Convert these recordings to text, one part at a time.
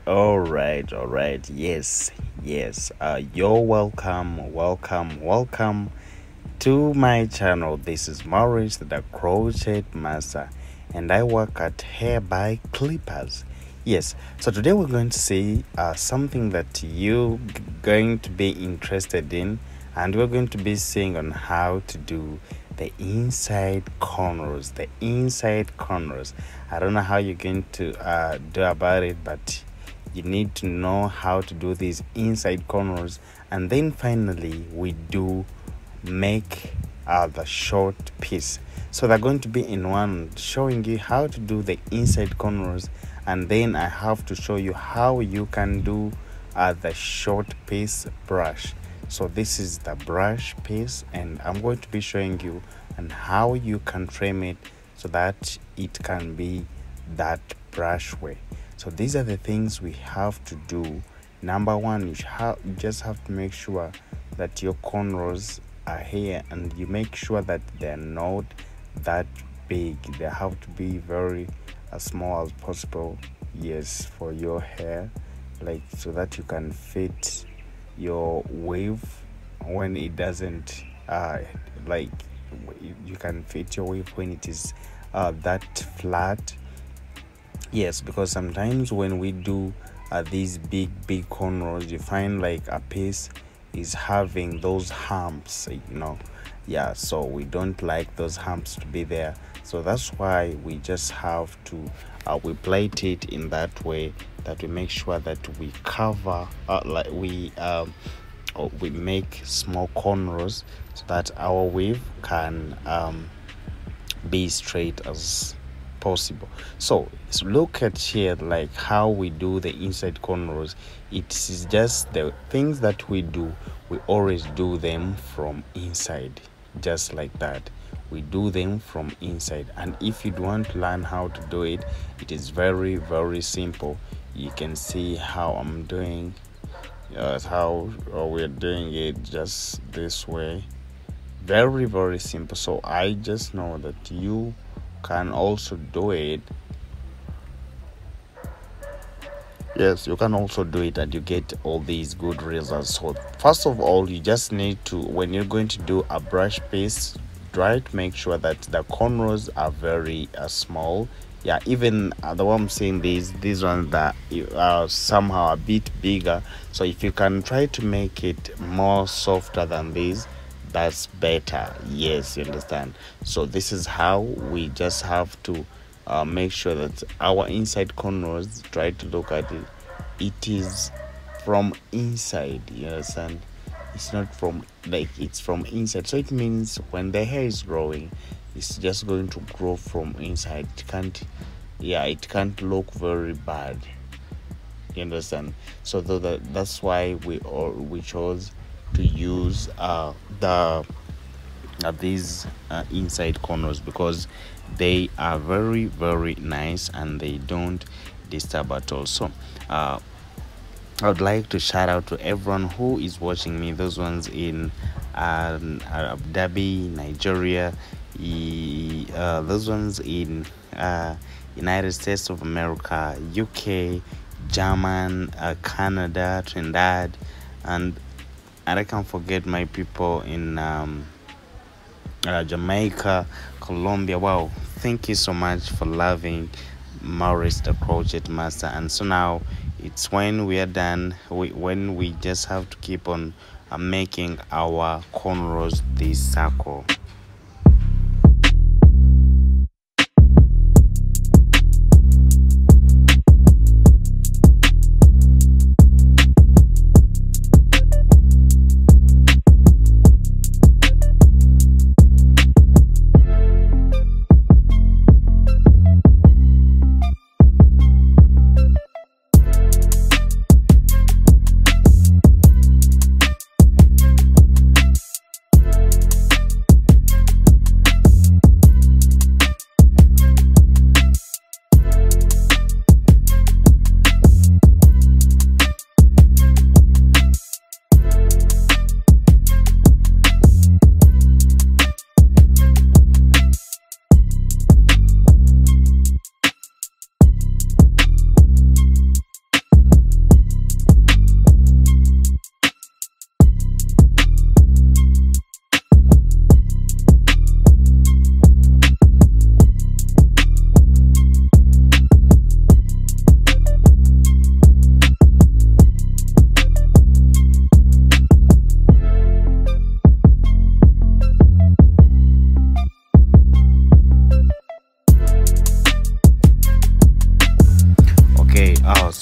all right. Yes. You're welcome to my channel. This is Maurice, the Crochet Master, and I work at Hair by Clippers. Yes, so today we're going to see something that you going to be interested in, and we're going to be seeing on how to do the inside corners. I don't know how you're going to do about it, but you need to know how to do these inside corners. And then finally we do make the short piece. So they're going to be in one, showing you how to do the inside corners, and then I have to show you how you can do the short piece brush. So this is the brush piece, and I'm going to be showing you and how you can frame it so that it can be that brush way. So these are the things we have to do. Number one, you just have to make sure that your corners are here, and you make sure that they're not that big. They have to be very as small as possible, yes, for your hair, like so that you can fit your wave when it doesn't like you can fit your wave when it is that flat. Yes, because sometimes when we do these big corners, you find like a piece is having those humps, yeah, so we don't like those humps to be there. So that's why we just have to we plait it in that way that we make sure that we cover we make small corners so that our weave can be straight as possible. So look at here, like how we do the inside corners. It is just the things that we do, we always do them from inside, just like that. We do them from inside. And if you want to learn how to do it, it is very simple. You can see how I'm doing how we're doing it, just this way. Very simple. So I just know that you can also do it. Yes, you can also do it and you get all these good results. So first of all, you just need to, when you're going to do a brush piece, try to make sure that the corners are very small. Yeah, even the one I'm saying, these ones that are somehow a bit bigger. So if you can try to make it more softer than this, that's better. Yes, you understand. So this is how we just have to make sure that our inside corners, try to look at it, it is from inside, you understand. It's not from, like, it's from inside. So it means when the hair is growing, it's just going to grow from inside. It can't look very bad, you understand. So that's why we chose to use these inside corners, because they are very nice and they don't disturb at all. So I would like to shout out to everyone who is watching me, those ones in Abu Dhabi, Nigeria, those ones in United States of America, UK, German, Canada, Trinidad, and I can't forget my people in Jamaica, Colombia. Wow, thank you so much for loving Maurice the Crochet Master. And so now it's when we are done, when we just have to keep on making our cornrows this circle.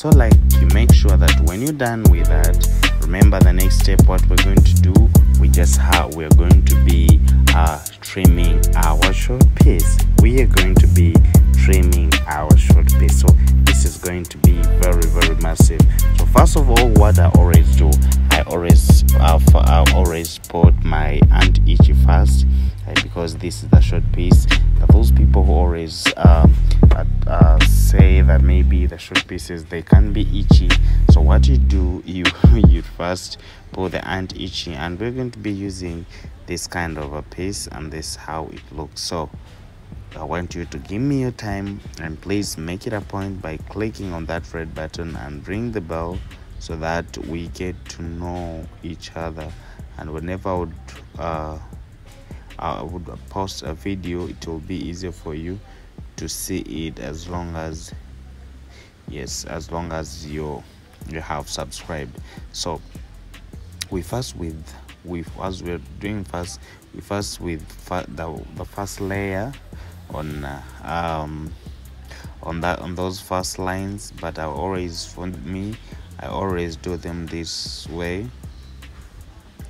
So like, you make sure that when you're done with that, remember the next step. What we're going to do, we're going to be trimming our short piece. We are going to be trimming our short piece. So this is going to be very, very massive. So first of all, what I always do, I always put my ant itchy first, because this is the short piece. Those people who always say that maybe the short pieces, they can be itchy. So what you do, you first put the ant itchy, and we're going to be using this kind of a piece, and this is how it looks. So I want you to give me your time, and please make it a point by clicking on that red button and ring the bell, so that we get to know each other. And whenever I would post a video, it will be easier for you to see it, as long as you have subscribed. So we first with the first layer on those first lines. But I always do them this way.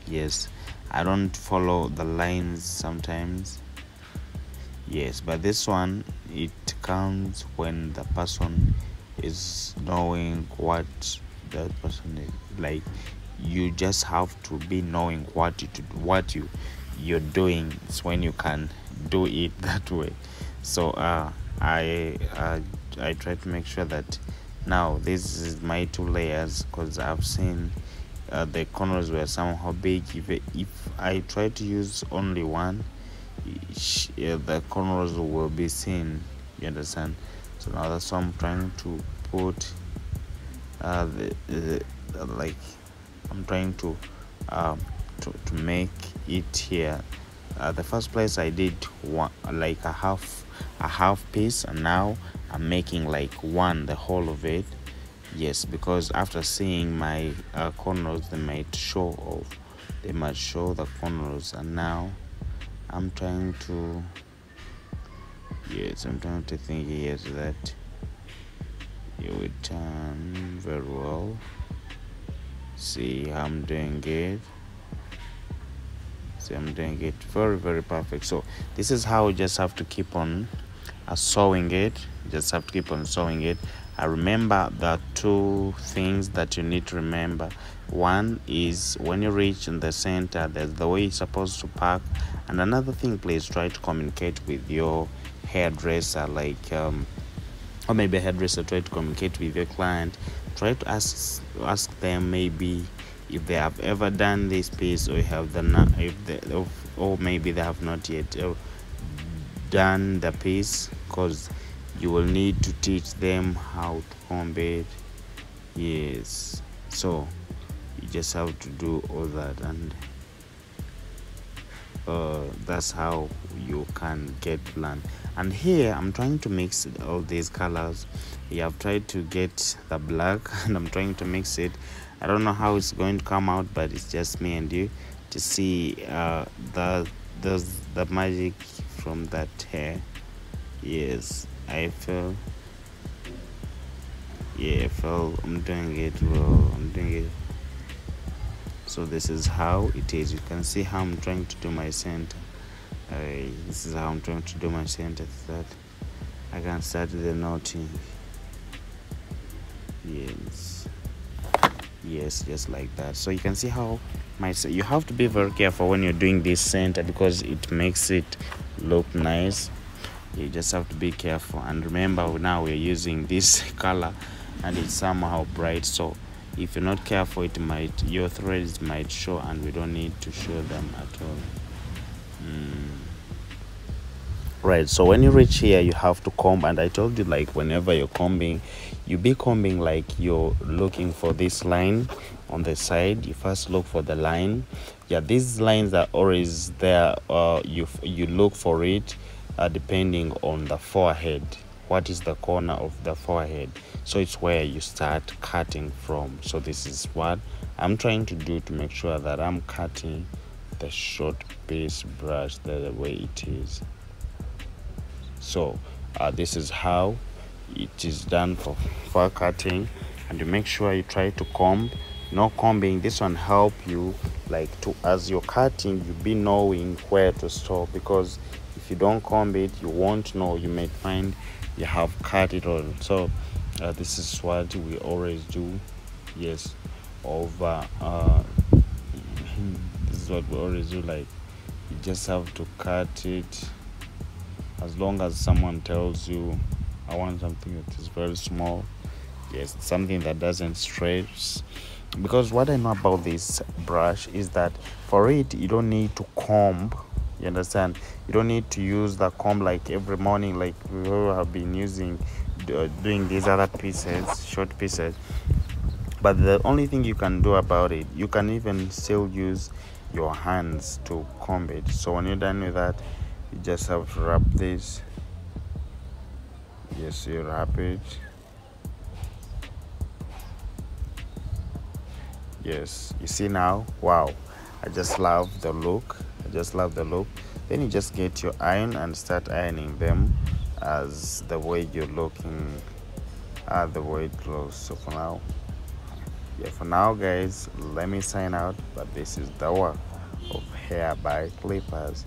Yes, I don't follow the lines sometimes. Yes, but this one, it counts when the person is knowing what that person is like. You just have to be knowing what you're doing. It's when you can do it that way. So I try to make sure that now this is my 2 layers, because I've seen the corners were somehow big. If I try to use only one, the corners will be seen, you understand? So now that's why I'm trying to put like, I'm trying to make it here. The first place I did one, like a half piece, and now I'm making like the whole of it. Yes, because after seeing my corners, they might show the corners. And now I'm trying to think, yes, that it would turn very well. See how I'm doing it. I'm doing it very, very perfect. So this is how you just have to keep on sewing it. I remember the 2 things that you need to remember. One is, when you reach in the center, there's the way you're supposed to pack. And another thing, please try to communicate with your hairdresser, like or maybe a hairdresser, try to communicate with your client. Try to ask them maybe if they have ever done this piece, or or maybe they have not yet done the piece, because you will need to teach them how to comb it. Yes, so you just have to do all that, and that's how you can get learn. And here I'm trying to mix all these colors. I've tried to get the black and I'm trying to mix it. I don't know how it's going to come out, but it's just me and you to see the magic from that hair. Yes, I feel I'm doing it well. So this is how it is. You can see how I'm trying to do my center. This is how I'm trying to do my center, so that I can start the knotting. Yes, just like that. So you can see how you have to be very careful when you're doing this center, because it makes it look nice. You just have to be careful. And remember, now we're using this color and it's somehow bright, so if you're not careful, your threads might show, and we don't need to show them at all. Right, so when you reach here, you have to comb. And I told you, like, whenever you're combing, you be combing like you're looking for this line on the side. You first look for the line. Yeah, these lines are always there. You look for it depending on the forehead. What is the corner of the forehead? So it's where you start cutting from. So this is what I'm trying to do, to make sure that I'm cutting the short piece brush the way it is. So this is how it is done for cutting. and you make sure you try to comb. No combing, this one help you like to, as you're cutting, you be knowing where to stop, because if you don't comb it, you won't know. You may find you have cut it all. So this is what we always do. Yes, over this is what we always do. Like, you just have to cut it as long as someone tells you, I want something that is very small. Yes, something that doesn't stretch. Because what I know about this brush is that for it, you don't need to comb. You understand? You don't need to use the comb like every morning, like we all have been using, doing these other pieces, short pieces. But the only thing you can do about it, you can even still use your hands to comb it. So when you're done with that, you just have to wrap this. Yes, you wrap it. Yes, you see now, wow, I just love the look. Then you just get your iron and start ironing them as the way you're looking at the way it looks. So for now guys, let me sign out. But this is the work of Hair by Clippers.